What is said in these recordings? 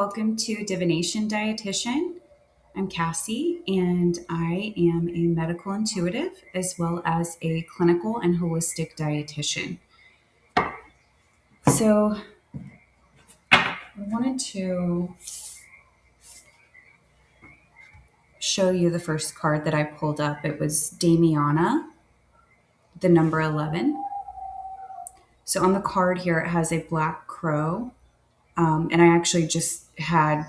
welcome to Divination Dietitian. I'm Cassie, and I am a medical intuitive as well as a clinical and holistic dietitian. So, I wanted to show you the first card that I pulled up. It was Damiana, the number 11. So, on the card here, it has a black crow. And I actually just had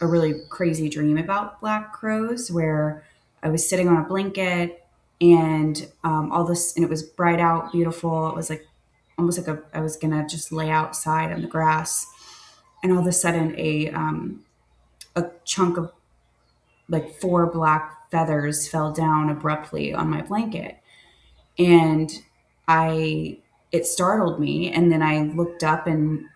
a really crazy dream about black crows where I was sitting on a blanket and all this, and it was bright out, beautiful. It was like almost like I was gonna just lay outside on the grass, and all of a sudden a chunk of like 4 black feathers fell down abruptly on my blanket, and I it startled me, and then I looked up and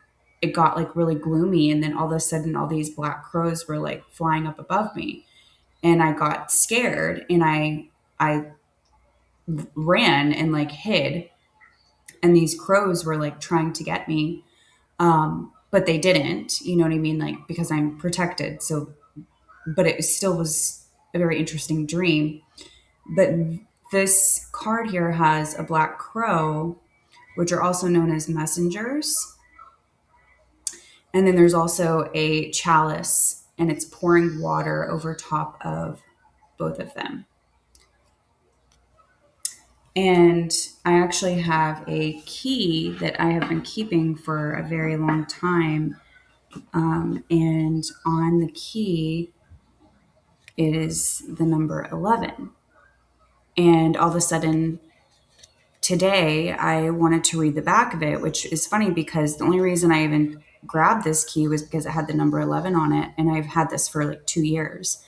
it got like really gloomy, and then all of a sudden all these black crows were like flying up above me, and I got scared, and I ran and like hid, and these crows were like trying to get me, but they didn't, you know what I mean, like because I'm protected. So but it still was a very interesting dream. But this card here has a black crow, which are also known as messengers. And then there's also a chalice, and it's pouring water over top of both of them. And I actually have a key that I have been keeping for a very long time. And on the key, it is the number 11. And all of a sudden, today, I wanted to read the back of it, which is funny because the only reason I even grabbed this key was because it had the number 11 on it. And I've had this for like 2 years.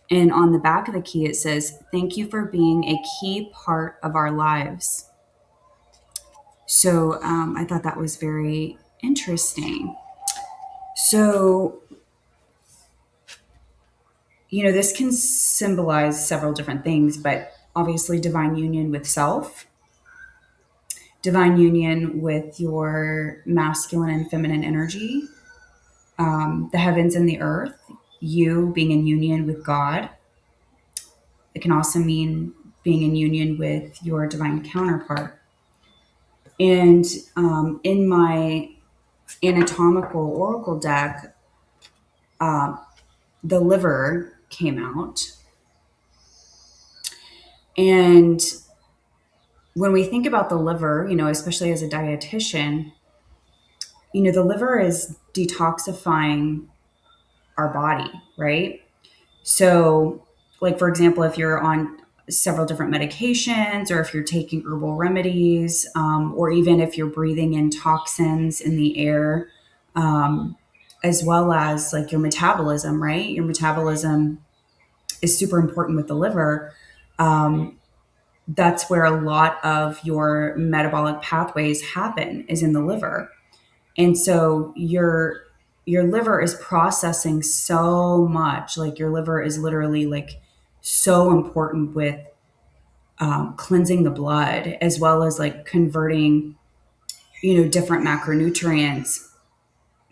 And on the back of the key, it says, "Thank you for being a key part of our lives." So I thought that was very interesting. So, this can symbolize several different things, but obviously divine union with self, divine union with your masculine and feminine energy, the heavens and the earth, you being in union with God. It can also mean being in union with your divine counterpart. And in my anatomical oracle deck, the liver came out. And when we think about the liver, especially as a dietitian, the liver is detoxifying our body, right? So, like, for example, if you're on several different medications, or if you're taking herbal remedies, or even if you're breathing in toxins in the air, as well as like your metabolism, right? Your metabolism is super important with the liver. That's where a lot of your metabolic pathways happen, is in the liver. And so your liver is processing so much. Like, your liver is literally like so important with cleansing the blood, as well as like converting different macronutrients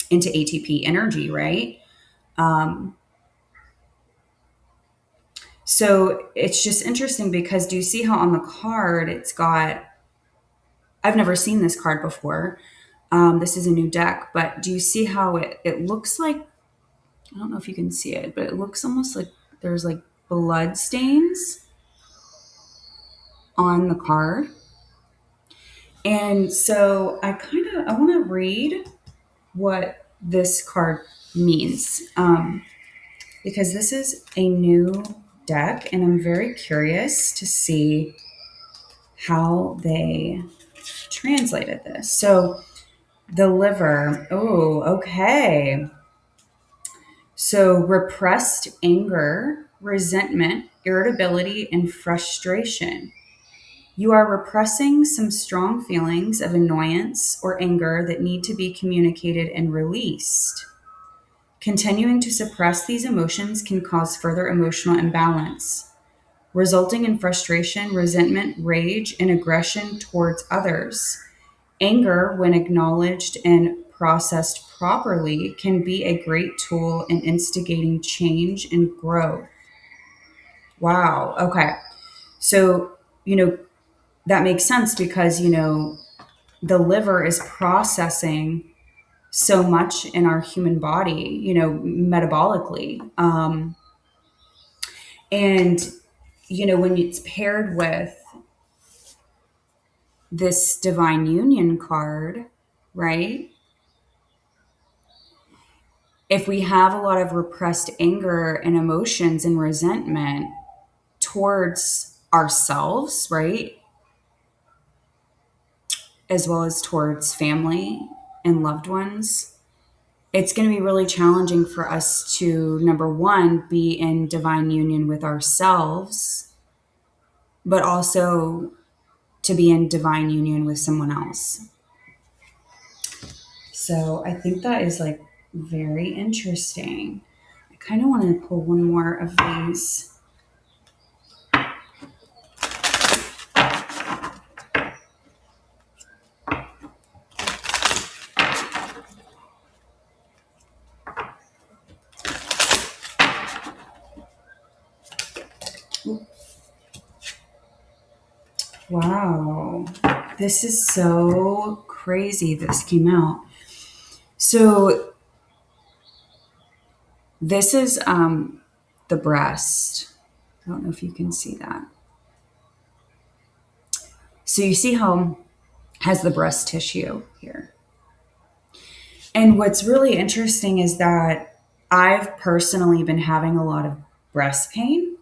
into ATP energy, right? So it's just interesting because, do you see how on the card it's got, I've never seen this card before. This is a new deck, but do you see how it looks like, I don't know if you can see it, but it looks almost like there's like blood stains on the card. And so I want to read what this card means, because this is a new deck, and I'm very curious to see how they translated this. So the liver, oh, okay. So repressed anger, resentment, irritability, and frustration. You are repressing some strong feelings of annoyance or anger that need to be communicated and released. Continuing to suppress these emotions can cause further emotional imbalance, resulting in frustration, resentment, rage, and aggression towards others. Anger, when acknowledged and processed properly can be a great tool in instigating change and growth. Wow. Okay. So, that makes sense because, the liver is processing so much in our human body, metabolically. And, when it's paired with this divine union card, right? If we have a lot of repressed anger and emotions and resentment towards ourselves, right? As well as towards family and loved ones, it's going to be really challenging for us to, number one, be in divine union with ourselves, but also to be in divine union with someone else. So I think that is like very interesting. I kind of want to pull one more of these. Wow. This is so crazy. This came out. So this is the breast. I don't know if you can see that. So you see how it has the breast tissue here. And what's really interesting is that I've personally been having a lot of breast pain,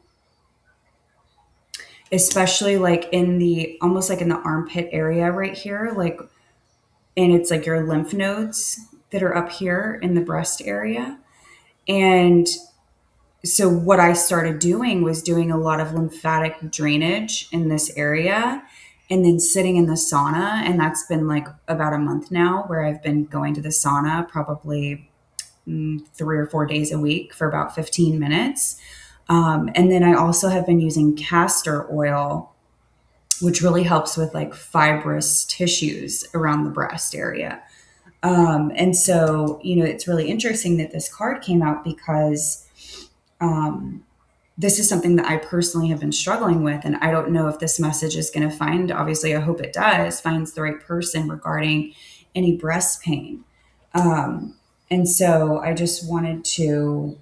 especially like in the almost like in the armpit area right here, like, and it's like your lymph nodes that are up here in the breast area. And so what I started doing was doing a lot of lymphatic drainage in this area and then sitting in the sauna. And that's been like about a month now where I've been going to the sauna probably 3 or 4 days a week for about 15 minutes. And then I also have been using castor oil, which really helps with like fibrous tissues around the breast area. And so, it's really interesting that this card came out because this is something that I personally have been struggling with. And I don't know if this message is going to find, obviously, I hope it does, finds the right person regarding any breast pain. And so I just wanted to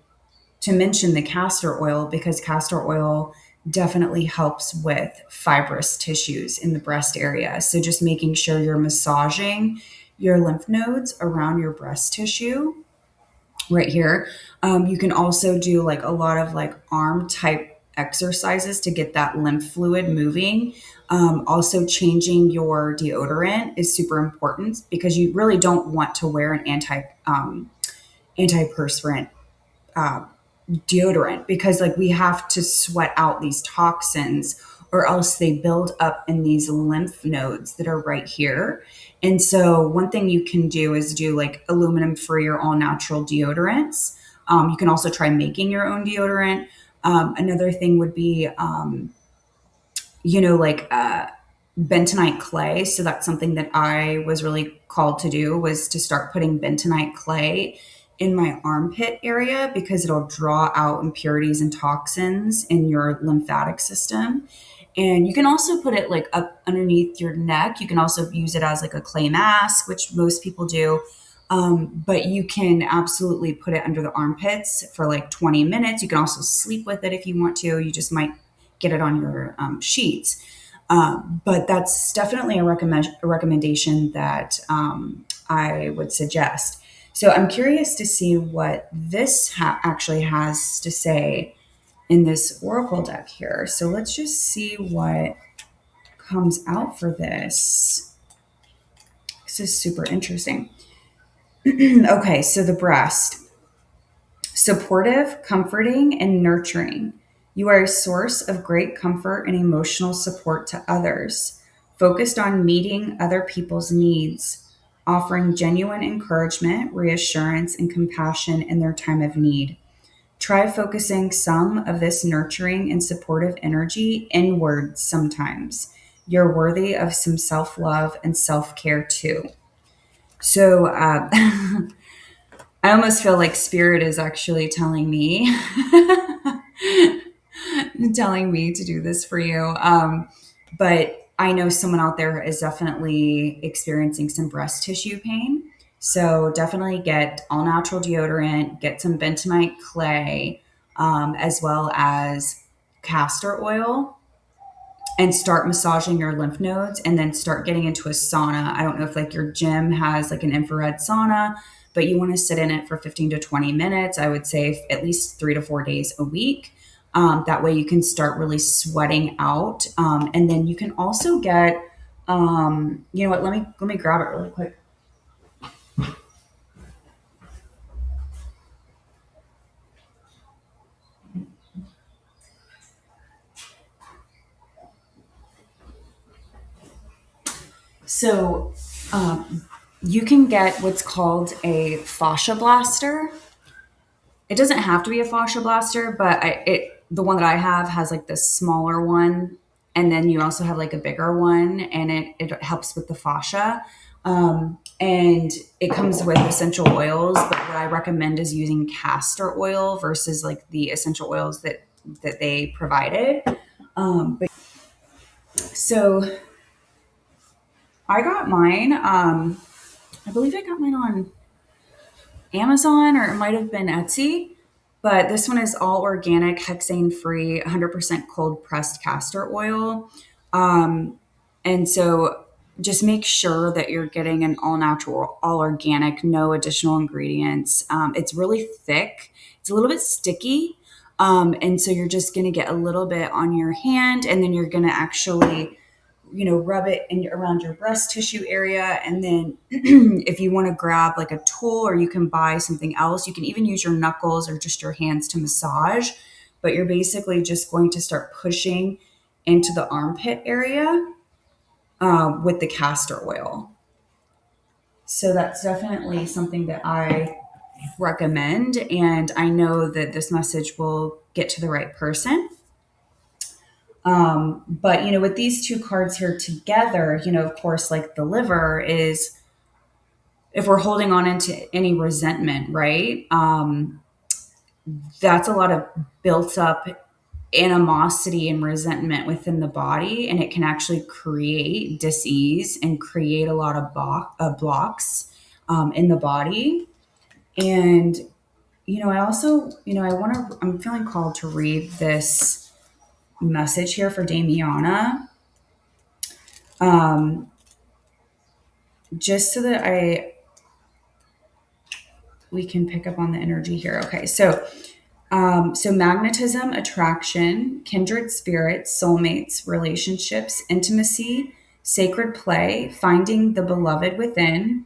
mention the castor oil because castor oil definitely helps with fibrous tissues in the breast area. So just making sure you're massaging your lymph nodes around your breast tissue right here. You can also do like a lot of like arm type exercises to get that lymph fluid moving. Also, changing your deodorant is super important because you really don't want to wear an antiperspirant uh, deodorant because like we have to sweat out these toxins or else they build up in these lymph nodes that are right here. And so one thing you can do is do like aluminum free or all natural deodorants. You can also try making your own deodorant. Another thing would be like bentonite clay. So that's something that I was really called to do, was to start putting bentonite clay in my armpit area because it'll draw out impurities and toxins in your lymphatic system. And you can also put it like up underneath your neck. You can also use it as like a clay mask, which most people do. But you can absolutely put it under the armpits for like 20 minutes. You can also sleep with it if you want to. You just might get it on your sheets. But that's definitely a recommendation that I would suggest. So I'm curious to see what this actually has to say in this oracle deck here. So let's just see what comes out for this. This is super interesting. Okay, so the breast. Supportive, comforting, and nurturing. You are a source of great comfort and emotional support to others, focused on meeting other people's needs, offering genuine encouragement, reassurance, and compassion in their time of need. Try focusing some of this nurturing and supportive energy inward sometimes. You're worthy of some self love and self care too. So, I almost feel like spirit is actually telling me telling me to do this for you. But I know someone out there is definitely experiencing some breast tissue pain. So definitely get all natural deodorant, get some bentonite clay, as well as castor oil, and start massaging your lymph nodes, and then start getting into a sauna. I don't know if like your gym has like an infrared sauna, but you want to sit in it for 15 to 20 minutes. I would say at least 3 to 4 days a week. That way you can start really sweating out. And then you can also get, you know what, let me grab it really quick. So you can get what's called a fascia blaster. It doesn't have to be a fascia blaster, but the one that I have has like this smaller one, and then you also have like a bigger one, and it helps with the fascia. And it comes with essential oils, but what I recommend is using castor oil versus like the essential oils that they provided. But so I got mine. I believe I got mine on Amazon, or it might have been Etsy. But this one is all organic, hexane free, 100% cold pressed castor oil. And so just make sure that you're getting an all natural, all organic, no additional ingredients. It's really thick, it's a little bit sticky. And so you're just going to get a little bit on your hand, and then you're going to actually, rub it around your breast tissue area. And then if you want to grab like a tool, or you can buy something else, you can even use your knuckles or just your hands to massage. But you're basically just going to start pushing into the armpit area with the castor oil. So that's definitely something that I recommend. And I know that this message will get to the right person. But with these two cards here together, of course, like the liver is, if we're holding on into any resentment, right? That's a lot of built up animosity and resentment within the body, and it can actually create disease and create a lot of blocks in the body. And I also, I'm feeling called to read this message here for Damiana, um, just so that we can pick up on the energy here. Okay, so magnetism, attraction, kindred spirits, soulmates, relationships, intimacy, sacred play, finding the beloved within,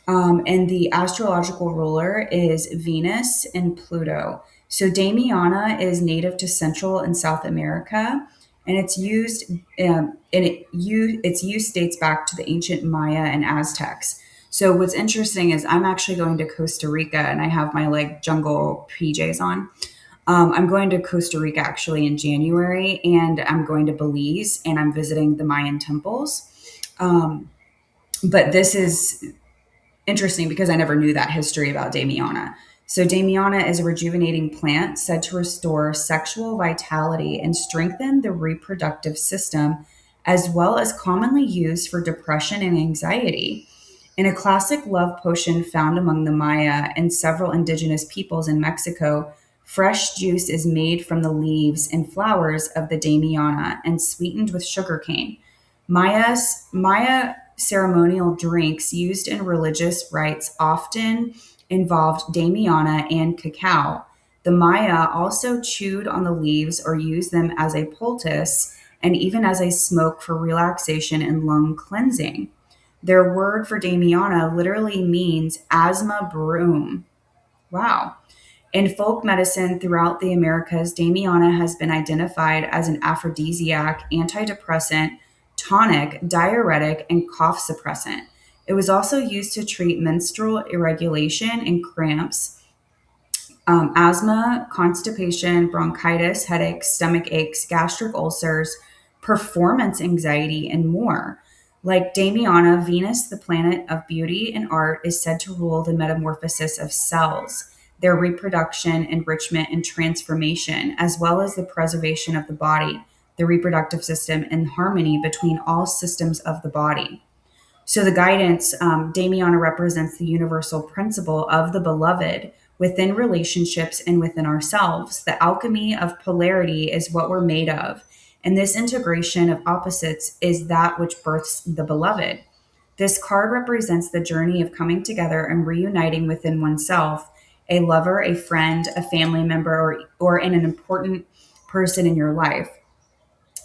and the astrological ruler is Venus and Pluto. So Damiana is native to Central and South America, and its use dates back to the ancient Maya and Aztecs. So what's interesting is I'm actually going to Costa Rica, and I have my like jungle PJs on. I'm going to Costa Rica actually in January, and I'm going to Belize, and I'm visiting the Mayan temples. But this is interesting because I never knew that history about Damiana. So, Damiana is a rejuvenating plant said to restore sexual vitality and strengthen the reproductive system, as well as commonly used for depression and anxiety. In a classic love potion found among the Maya and several indigenous peoples in Mexico, fresh juice is made from the leaves and flowers of the Damiana and sweetened with sugarcane. Maya ceremonial drinks used in religious rites often involved Damiana and cacao. The Maya also chewed on the leaves or used them as a poultice and even as a smoke for relaxation and lung cleansing. Their word for Damiana literally means asthma broom. Wow. In folk medicine throughout the Americas, Damiana has been identified as an aphrodisiac, antidepressant, tonic, diuretic, and cough suppressant. It was also used to treat menstrual irregulation and cramps, asthma, constipation, bronchitis, headaches, stomach aches, gastric ulcers, performance anxiety, and more. Like Damiana, Venus, the planet of beauty and art, is said to rule the metamorphosis of cells, their reproduction, enrichment, and transformation, as well as the preservation of the body, the reproductive system, and harmony between all systems of the body. So the guidance, Damiana represents the universal principle of the beloved within relationships and within ourselves. The alchemy of polarity is what we're made of. And this integration of opposites is that which births the beloved. This card represents the journey of coming together and reuniting within oneself, a lover, a friend, a family member, or in an important person in your life.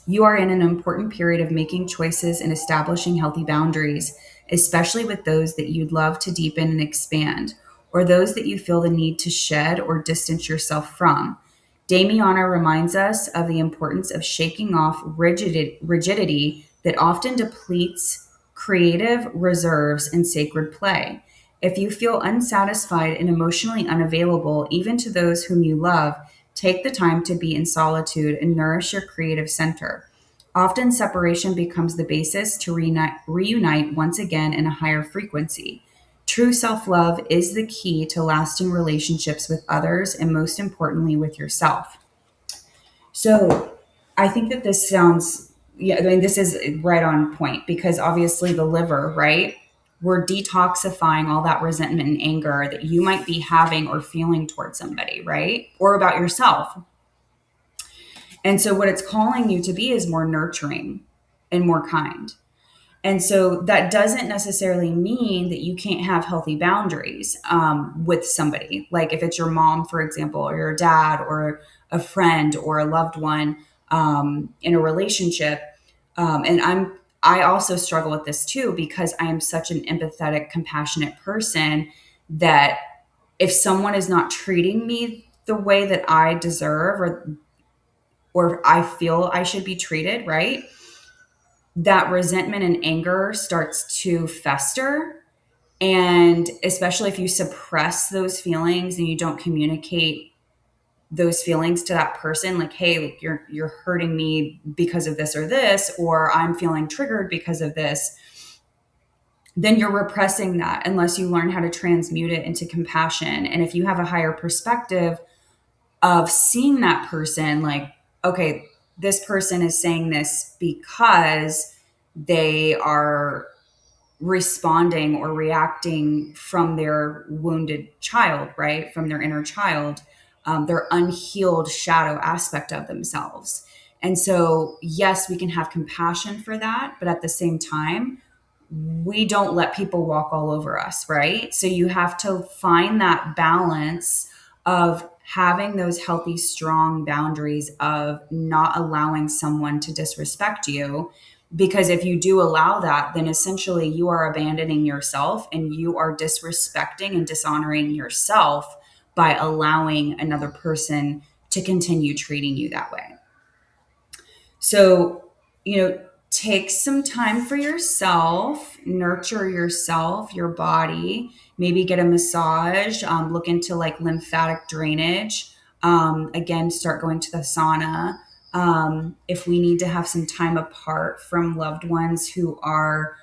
You are in an important period of making choices and establishing healthy boundaries, especially with those that you'd love to deepen and expand, or those that you feel the need to shed or distance yourself from. Damiana reminds us of the importance of shaking off rigidity that often depletes creative reserves and sacred play. If you feel unsatisfied and emotionally unavailable, even to those whom you love, take the time to be in solitude and nourish your creative center. Often, separation becomes the basis to reunite once again in a higher frequency. True self love is the key to lasting relationships with others and, most importantly, with yourself. So, I think that this sounds, yeah, I mean, this is right on point because obviously the liver, right? We're detoxifying all that resentment and anger that you might be having or feeling towards somebody, right? Or about yourself. And so, what it's calling you to be is more nurturing and more kind. And so that doesn't necessarily mean that you can't have healthy boundaries with somebody. Like if it's your mom, for example, or your dad, or a friend, or a loved one in a relationship. I also struggle with this too because I am such an empathetic, compassionate person that if someone is not treating me the way that I deserve or I feel I should be treated, right? That resentment and anger starts to fester. And especially if you suppress those feelings and you don't communicate those feelings to that person, like, hey, like you're hurting me because of this or this, or I'm feeling triggered because of this, then you're repressing that unless you learn how to transmute it into compassion. And if you have a higher perspective of seeing that person, like, okay, this person is saying this because they are responding or reacting from their wounded child, right? From their inner child, their unhealed shadow aspect of themselves. And so, yes, we can have compassion for that, but at the same time, we don't let people walk all over us, right? So you have to find that balance of having those healthy, strong boundaries of not allowing someone to disrespect you. Because if you do allow that, then essentially you are abandoning yourself and you are disrespecting and dishonoring yourself by allowing another person to continue treating you that way. So, take some time for yourself, nurture yourself, your body, maybe get a massage, look into like lymphatic drainage. Again, start going to the sauna. If we need to have some time apart from loved ones who are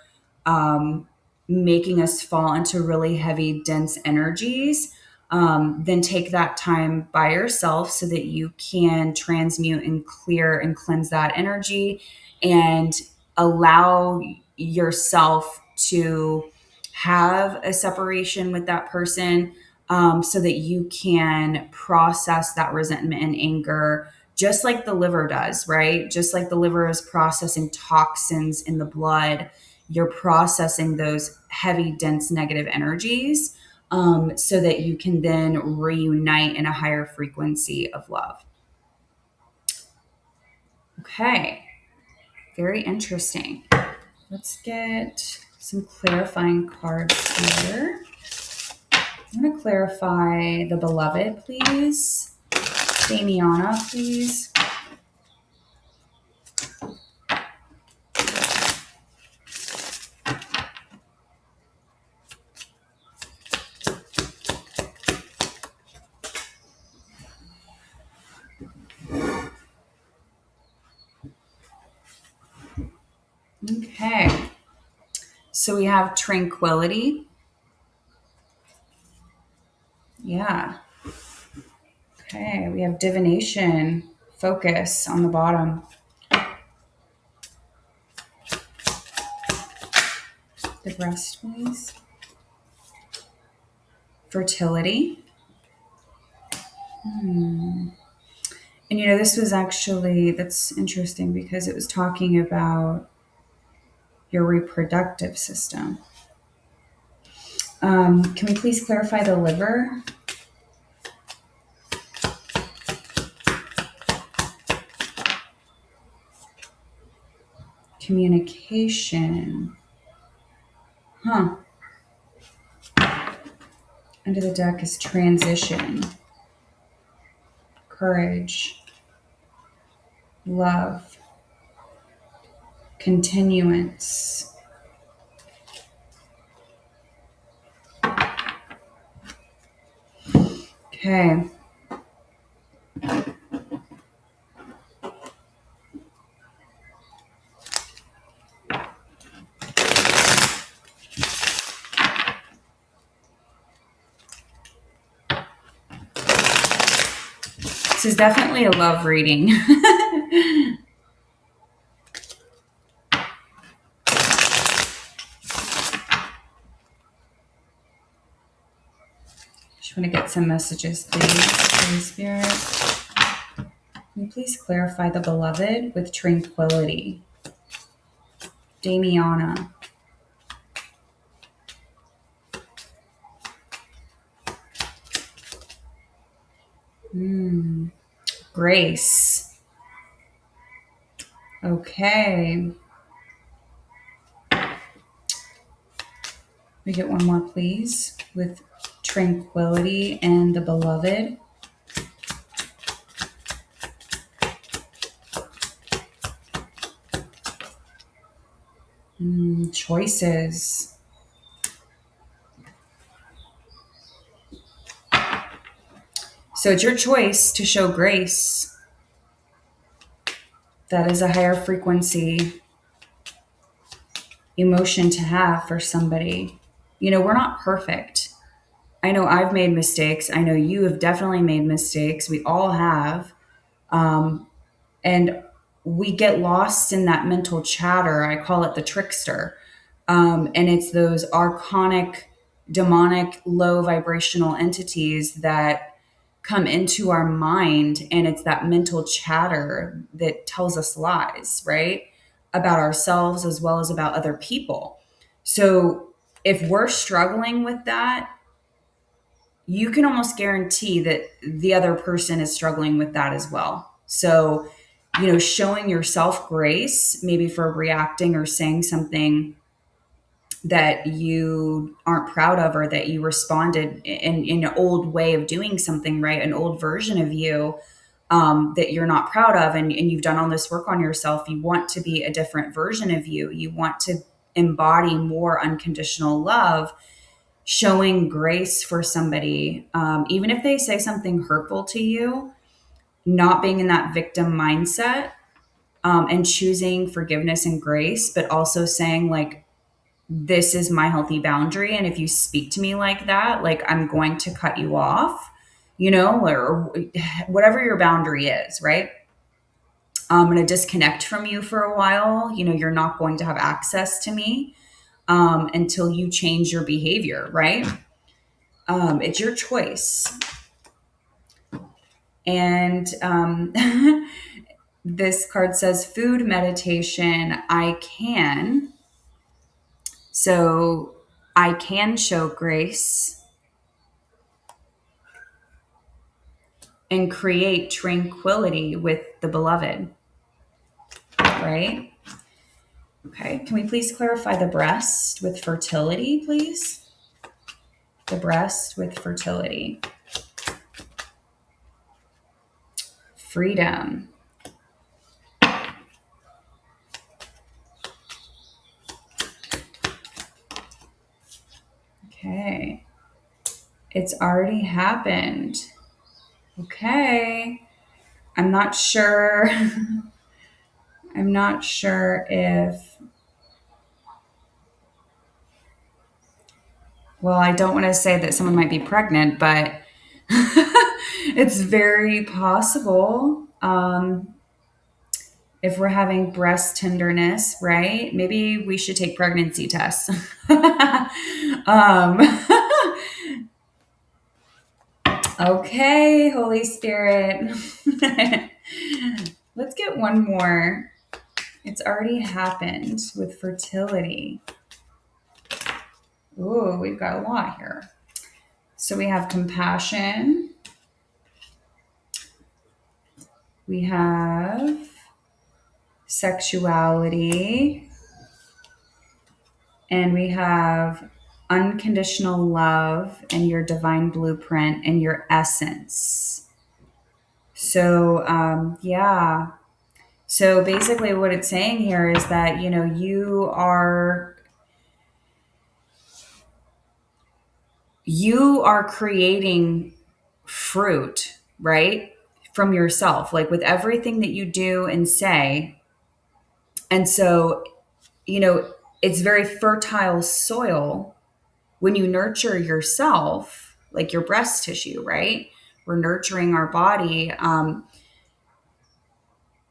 um, making us fall into really heavy, dense energies, then take that time by yourself so that you can transmute and clear and cleanse that energy and allow yourself to have a separation with that person, so that you can process that resentment and anger just like the liver does, right? Just like the liver is processing toxins in the blood, you're processing those heavy, dense negative energies, so that you can then reunite in a higher frequency of love. Okay, very interesting. Let's get some clarifying cards here. I'm going to clarify the beloved, please. Damiana, please. Okay. So we have tranquility. Yeah. Okay. We have divination, focus on the bottom. The breast, please. Fertility. And this was actually, that's interesting because it was talking about your reproductive system. Can we please clarify the liver? Communication. Huh. Under the deck is transition, courage, love, continuance. Okay. This is definitely a love reading. Just want to get some messages, please. Holy Spirit, can you please clarify the beloved with tranquility? Damiana. Grace. Okay. We get one more, please, with tranquility and the beloved. Choices. So it's your choice to show grace. That is a higher frequency emotion to have for somebody. We're not perfect. I know I've made mistakes. I know you have definitely made mistakes. We all have. And we get lost in that mental chatter. I call it the trickster. And it's those archonic, demonic, low vibrational entities that come into our mind. And it's that mental chatter that tells us lies, right? About ourselves as well as about other people. So if we're struggling with that, you can almost guarantee that the other person is struggling with that as well. So, showing yourself grace, maybe for reacting or saying something that you aren't proud of, or that you responded in an old way of doing something, right? An old version of you that you're not proud of, and you've done all this work on yourself. You want to be a different version of you. You want to embody more unconditional love. Showing grace for somebody, even if they say something hurtful to you, not being in that victim mindset, and choosing forgiveness and grace, but also saying, like, this is my healthy boundary. And if you speak to me like that, like, I'm going to cut you off, or whatever your boundary is, right? I'm going to disconnect from you for a while. You're not going to have access to me until you change your behavior, right? It's your choice. And this card says food meditation. I can. So I can show grace and create tranquility with the beloved, right? Okay. Can we please clarify the breast with fertility, please? The breast with fertility. Freedom. Okay. It's already happened. Okay. I'm not sure. I'm not sure if Well, I don't want to say that someone might be pregnant, but it's very possible. If we're having breast tenderness, right? Maybe we should take pregnancy tests. um, okay, Holy Spirit. Let's get one more. It's already happened with fertility. Ooh, we've got a lot here. So we have compassion. We have sexuality. And we have unconditional love and your divine blueprint and your essence. So, yeah. So basically, what it's saying here is that, you know, you are creating fruit, right? From yourself, like with everything that you do and say. And so, you know, it's very fertile soil when you nurture yourself, like your breast tissue, right? We're nurturing our body.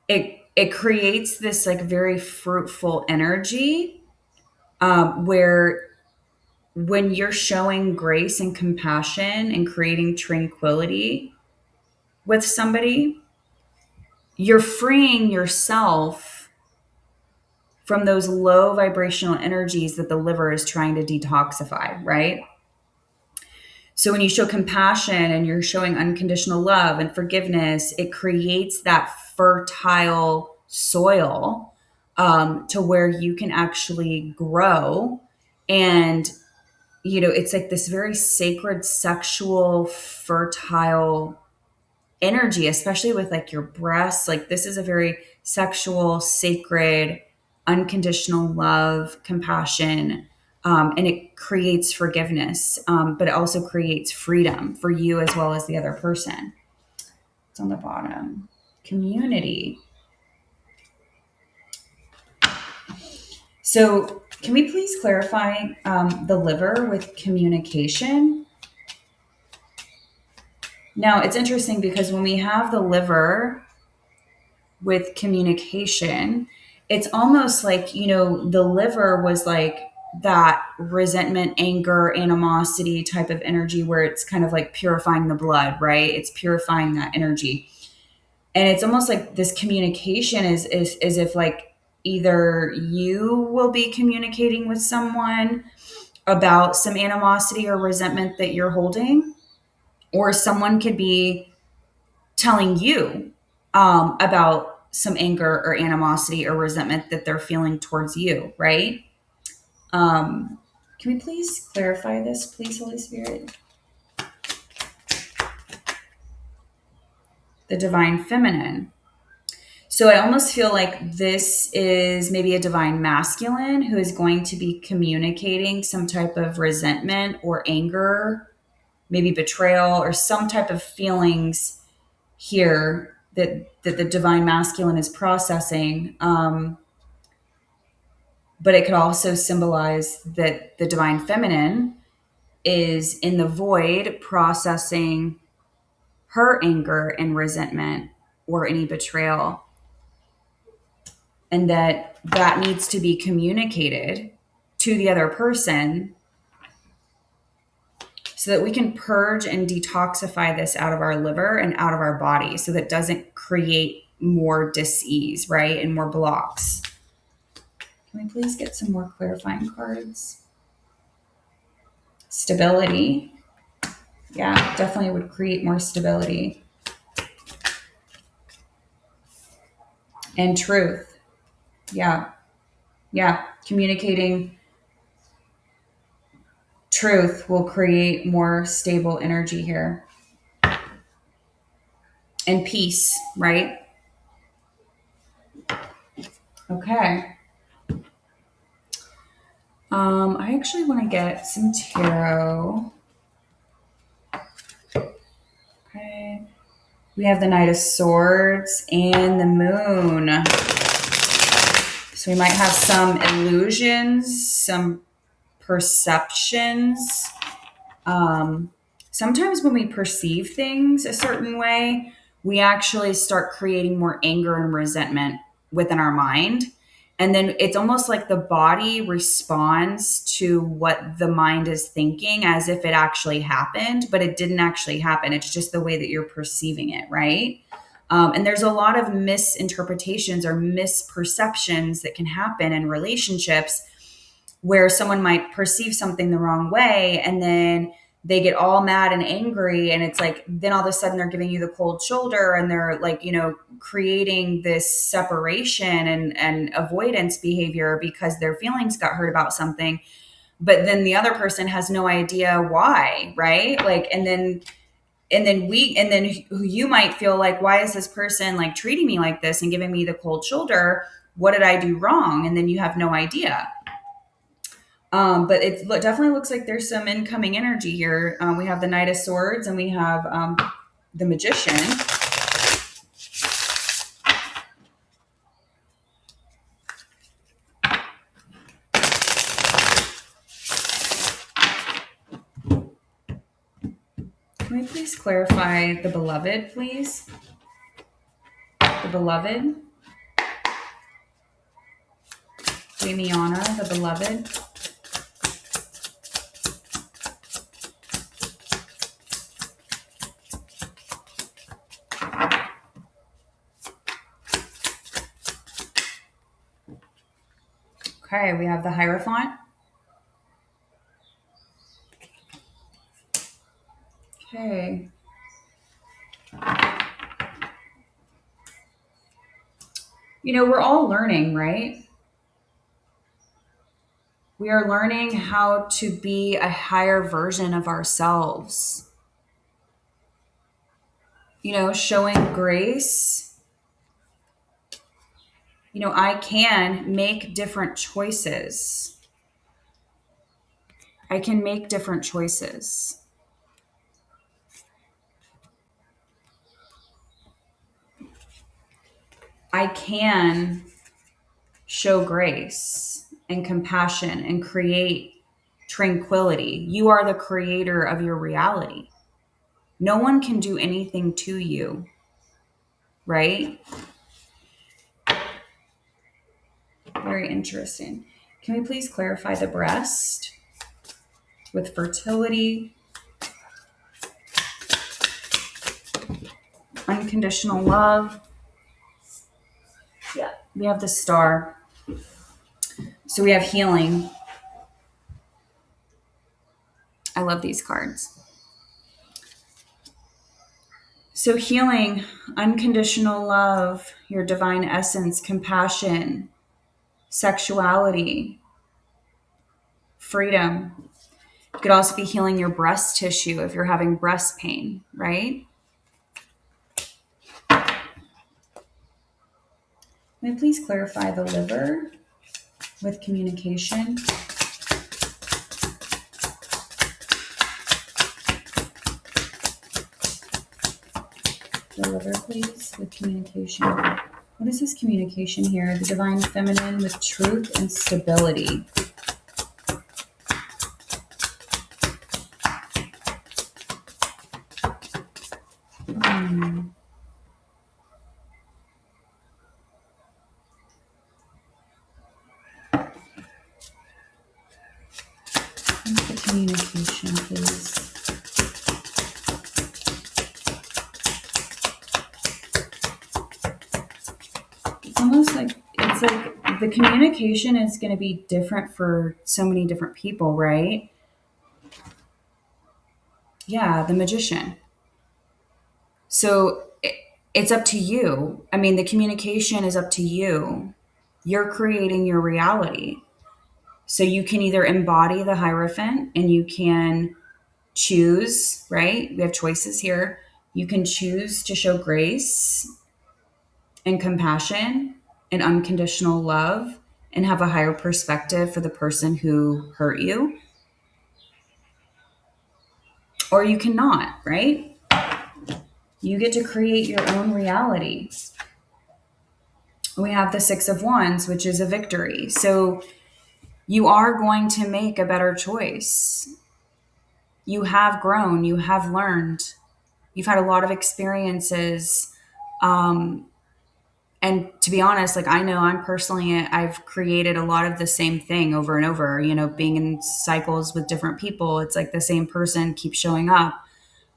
It creates this like very fruitful energy, where when you're showing grace and compassion and creating tranquility with somebody, you're freeing yourself from those low vibrational energies that the liver is trying to detoxify, right? So when you show compassion and you're showing unconditional love and forgiveness, it creates that fertile soil, to where you can actually grow. And, you know, it's like this very sacred, sexual, fertile energy, especially with like your breasts. Like this is a very sexual, sacred, unconditional love, compassion, and it creates forgiveness, but it also creates freedom for you as well as the other person. It's on the bottom. Community. So, can we please clarify the liver with communication? Now, it's interesting because when we have the liver with communication, it's almost like, you know, the liver was like that resentment, anger, animosity type of energy where it's kind of like purifying the blood, right? It's purifying that energy. And it's almost like this communication is as if like either you will be communicating with someone about some animosity or resentment that you're holding, or someone could be telling you about some anger or animosity or resentment that they're feeling towards you, right? Can we please clarify this, please, Holy Spirit? The divine feminine. So I almost feel like this is maybe a divine masculine who is going to be communicating some type of resentment or anger, maybe betrayal or some type of feelings here that the divine masculine is processing. But it could also symbolize that the divine feminine is in the void processing her anger and resentment or any betrayal, and that needs to be communicated to the other person so that we can purge and detoxify this out of our liver and out of our body so that it doesn't create more dis-ease, right? And more blocks. Can we please get some more clarifying cards? Stability. Yeah, definitely would create more stability. And truth. Yeah. Yeah. Communicating truth will create more stable energy here. And peace, right? Okay. I actually want to get some tarot. Okay. We have the Knight of Swords and the Moon. So we might have some illusions, some perceptions Um, Sometimes when we perceive things a certain way, we actually start creating more anger and resentment within our mind. And then it's almost like the body responds to what the mind is thinking as if it actually happened, but it didn't actually happen. It's just the way that you're perceiving it, right? And there's a lot of misinterpretations or misperceptions that can happen in relationships where someone might perceive something the wrong way and then they get all mad and angry, and it's like then all of a sudden they're giving you the cold shoulder and they're like, creating this separation and avoidance behavior because their feelings got hurt about something, but then the other person has no idea why, right? Like, and then you might feel like, why is this person like treating me like this and giving me the cold shoulder? What did I do wrong? And then you have no idea. But it definitely looks like there's some incoming energy here. We have the Knight of Swords and we have the Magician. Can we please clarify the Beloved, please? The Beloved. Damiana, the Beloved. Okay, we have the Hierophant. Okay. We're all learning, right? We are learning how to be a higher version of ourselves. Showing grace. I can make different choices. I can make different choices. I can show grace and compassion and create tranquility. You are the creator of your reality. No one can do anything to you, right? Very interesting. Can we please clarify the breast with fertility, unconditional love? Yeah, we have the Star. So we have healing. I love these cards. So healing, unconditional love, your divine essence, compassion, sexuality, freedom. You could also be healing your breast tissue if you're having breast pain, right? May I please clarify the liver with communication? The liver, please, with communication. What is this communication here? The divine feminine with truth and stability. The communication, please. It's like the communication is going to be different for so many different people, right? Yeah, the Magician. So it's up to you. I mean, the communication is up to you. You're creating your reality. So you can either embody the Hierophant and you can choose, right? We have choices here. You can choose to show grace and compassion and unconditional love and have a higher perspective for the person who hurt you. Or you cannot, right? You get to create your own reality. We have the Six of Wands, which is a victory. So you are going to make a better choice. You have grown, you have learned, you've had a lot of experiences. Um, and to be honest, like I know I'm personally, I've created a lot of the same thing over and over, being in cycles with different people. It's like the same person keeps showing up.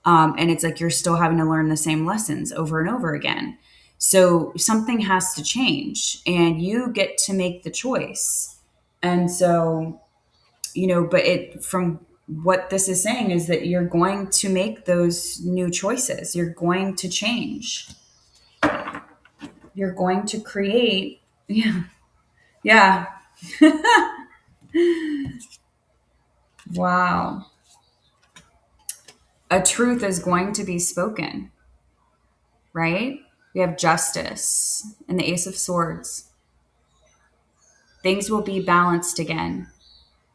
And it's like you're still having to learn the same lessons over and over again. So something has to change and you get to make the choice. And so, but it, from what this is saying, is that you're going to make those new choices. You're going to change. You're going to create. Yeah. Yeah. Wow. A truth is going to be spoken, right? We have justice and the Ace of Swords. Things will be balanced again,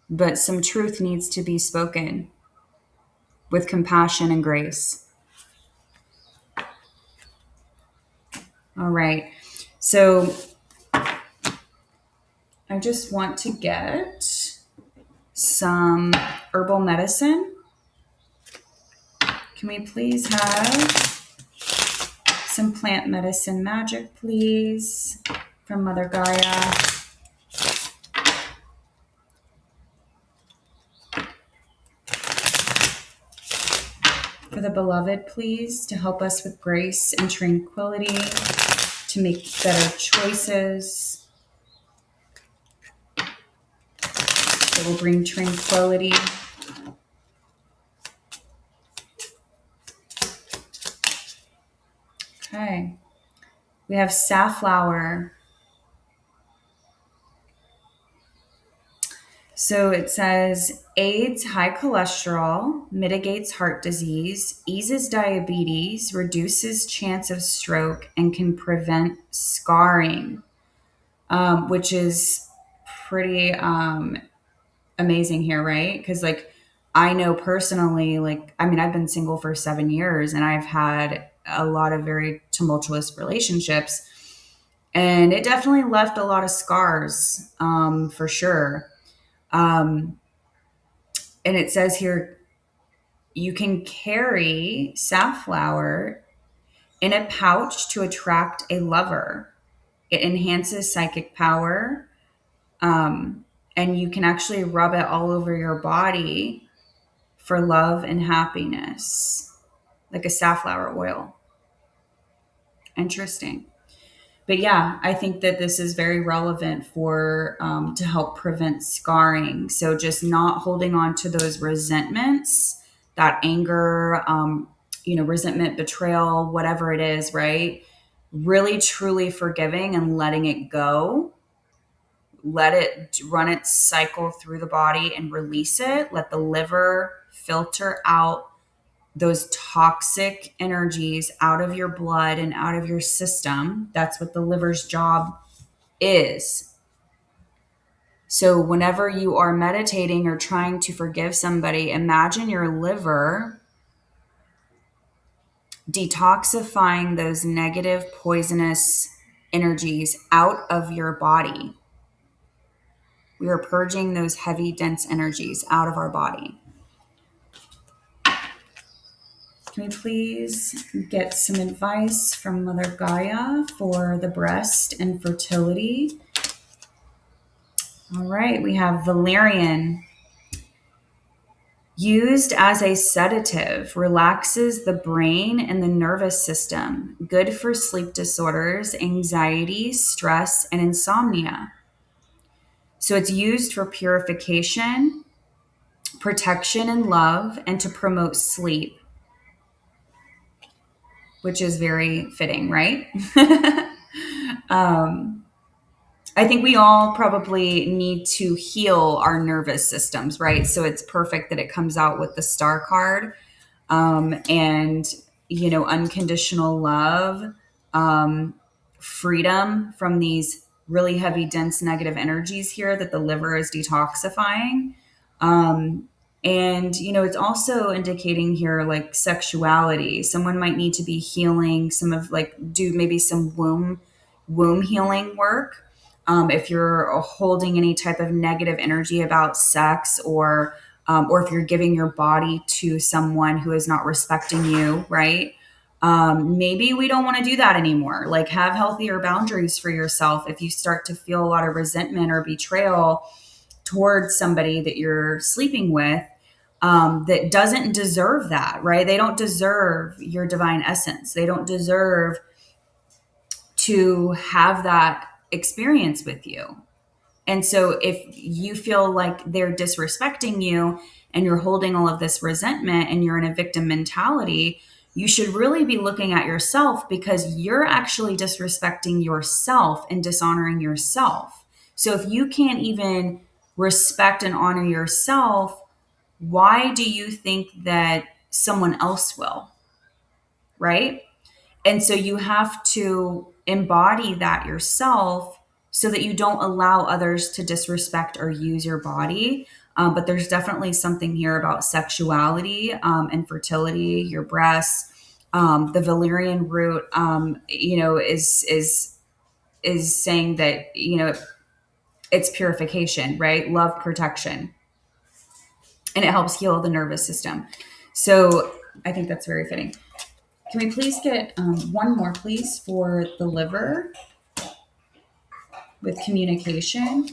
but some truth needs to be spoken with compassion and grace. All right. So I just want to get some herbal medicine. Can we please have some plant medicine magic, please, from Mother Gaia? For the beloved, please, to help us with grace and tranquility, to make better choices that will bring tranquility. Okay. We have safflower. So it says aids high cholesterol, mitigates heart disease, eases diabetes, reduces chance of stroke, and can prevent scarring, which is pretty amazing here, right? Because like I know personally, like I mean, I've been single for 7 years, and I've had a lot of very tumultuous relationships, and it definitely left a lot of scars, for sure. Um, and it says here you can carry safflower in a pouch to attract a lover. It enhances psychic power, and you can actually rub it all over your body for love and happiness, like a safflower oil. Interesting. But yeah, I think that this is very relevant for to help prevent scarring. So just not holding on to those resentments, that anger, resentment, betrayal, whatever it is, right? Really, truly forgiving and letting it go. Let it run its cycle through the body and release it. Let the liver filter out those toxic energies out of your blood and out of your system. That's what the liver's job is. So, whenever you are meditating or trying to forgive somebody, imagine your liver detoxifying those negative, poisonous energies out of your body. We are purging those heavy, dense energies out of our body. Can we please get some advice from Mother Gaia for the breast and fertility? All right, we have valerian. Used as a sedative, relaxes the brain and the nervous system. Good for sleep disorders, anxiety, stress, and insomnia. So it's used for purification, protection, and love, and to promote sleep, which is very fitting, right? I think we all probably need to heal our nervous systems, right? So it's perfect that it comes out with the star card, and, unconditional love, freedom from these really heavy, dense negative energies here that the liver is detoxifying. And, it's also indicating here like sexuality. Someone might need to be healing some of like, do maybe some womb healing work. If you're holding any type of negative energy about sex, or or if you're giving your body to someone who is not respecting you, right? Maybe we don't want to do that anymore. Like, have healthier boundaries for yourself. If you start to feel a lot of resentment or betrayal towards somebody that you're sleeping with, that doesn't deserve that, right? They don't deserve your divine essence. They don't deserve to have that experience with you. And so if you feel like they're disrespecting you and you're holding all of this resentment and you're in a victim mentality, you should really be looking at yourself, because you're actually disrespecting yourself and dishonoring yourself. So if you can't even respect and honor yourself, why do you think that someone else will? Right? And so you have to embody that yourself so that you don't allow others to disrespect or use your body. But there's definitely something here about sexuality, and fertility, your breasts. The Valerian root, is saying that, it's purification, right? Love, protection, and it helps heal the nervous system. So I think that's very fitting. Can we please get one more, please, for the liver with communication?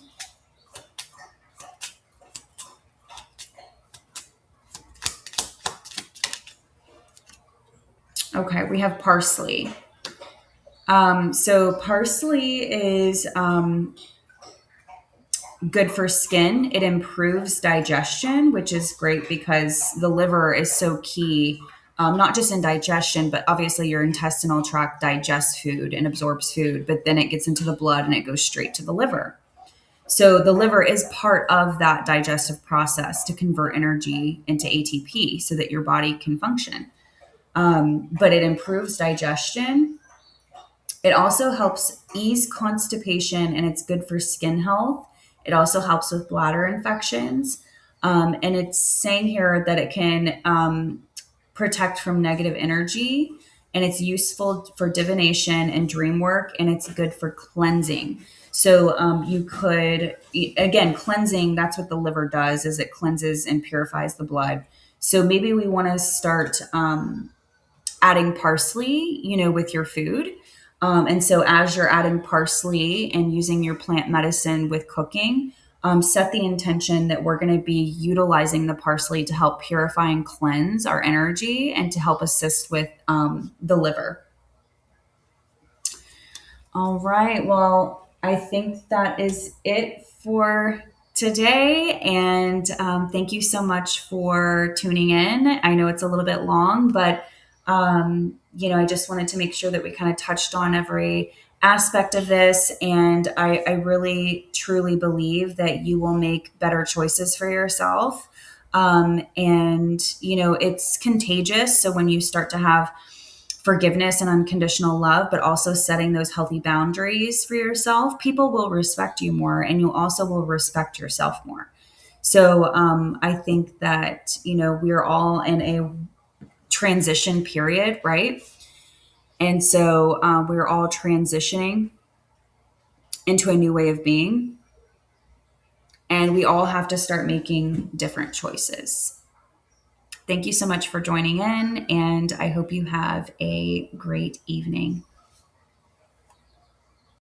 Okay, we have parsley. So parsley is good for skin. It improves digestion, which is great because the liver is so key, not just in digestion, but obviously your intestinal tract digests food and absorbs food, but then it gets into the blood and it goes straight to the liver. So the liver is part of that digestive process to convert energy into ATP so that your body can function. But it improves digestion. It also helps ease constipation, and it's good for skin health. It also helps with bladder infections. And it's saying here that it can protect from negative energy, and it's useful for divination and dream work, and it's good for cleansing. So you could, again, cleansing, that's what the liver does, is it cleanses and purifies the blood. So maybe we want to start adding parsley, with your food. And so as you're adding parsley and using your plant medicine with cooking, set the intention that we're going to be utilizing the parsley to help purify and cleanse our energy and to help assist with the liver. All right. Well, I think that is it for today. And thank you so much for tuning in. I know it's a little bit long, but I just wanted to make sure that we kind of touched on every aspect of this. And I really, truly believe that you will make better choices for yourself. It's contagious. So when you start to have forgiveness and unconditional love, but also setting those healthy boundaries for yourself, people will respect you more, and you also will respect yourself more. So I think that, we're all in a transition period, right? And so we're all transitioning into a new way of being. And we all have to start making different choices. Thank you so much for joining in, and I hope you have a great evening.